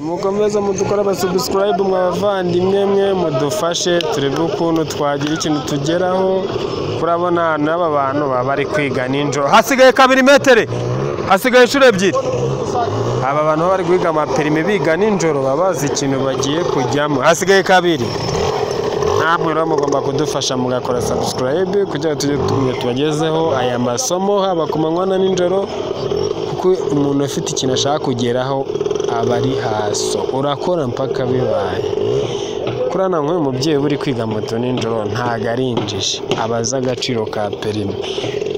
mukomeza mudukora subscribe mwabavandimwe mwe mudufashe turebe ukuntu twagira ikintu tugeraho. Kurabona n'aba bantu baba bari kwiga ninjoro, hasigaye 2 metere, hasigaye inshuro 2. Aba bantu bari kwiga amaperime biga ninjoro babazi ikintu bagiye kujyamo, hasigaye 2. Namwe rero mugomba kudufasha mugakora subscribe kugira tujye tubagezeho aya masomo haba ku manywa na ninjoro, kuko umuntu afite ikintu ashaka kugeraho abari haso urakora mpaka bibaye. Kurana nk'uyu mubyeyi uri kwiga moto ninjoro ntago ari injiji, abaza agaciro ka perime.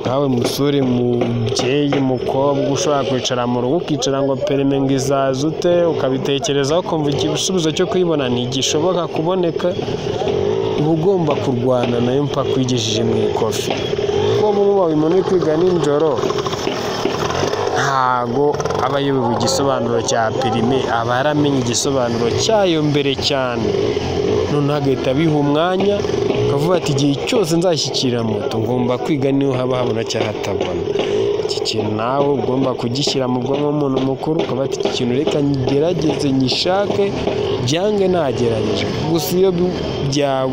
Nawe musore mubyeyi mukobwa ushobora kwicara mu rugo ukicara ngo perime ngo izaza ute, ukabitekerezaho ukumva igisubizo cyo kuyibona ntigishoboka kuboneka, uba ugomba kurwana nayo mpaka wigejeje mu ikofi. Kuko mubaye umuntu uri kwiga ninjoro ntago aba yobewe igisobanuro cya perime, aba yaramenye igisobanuro cyayo mbere cyane, none agahita biha umwanya akavuga ati igihe cyose nzashyikira moto ngomba kwiga niho haba habona cyangwa hatabona. Iki kintu nawe ugomba kugishyira mu bwonko w'umuntu mukuru, ukaba ati iki kintu reka ngerageze nyishake byange nagerageje. Gusa iyo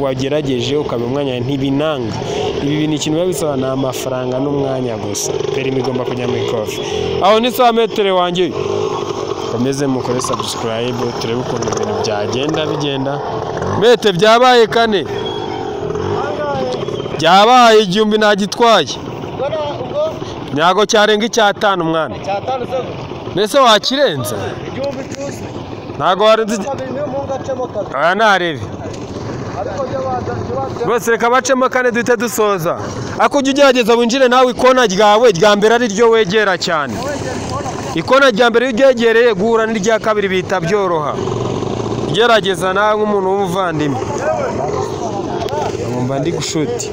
wagerageje ukaba umwanya ntibinanga, ibi bintu ikintu biba bisaba ni amafaranga n'umwanya gusa. Perime igomba kujya mu ikofi. Aho ni 100 metere wanjye, komeze mukore subscribe turebe ukuntu ibintu byagenda bigenda. Mete byabaye 4, byabaye 1000 nagitwaye, nyago cyarenga 5 mwana. Mbese wakirenza ntago warenze aya narebe bose. Reka bacemo 4 duhite dusoza. Akujya ugerageza winjire nawe ikona ryawe rya mbere ari ryo wegera cyane. Ikona rya mbere ryegereye guhura n'irya kabiri bita byoroha. Gerageza nawe nk'umuntu w'umuvandimwe. Ngomba ndi gushuti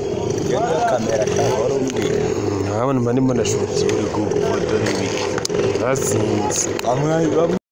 kamera kahoro mbi nabona mba ndimo ndashuti uri ku foto n'ibiki.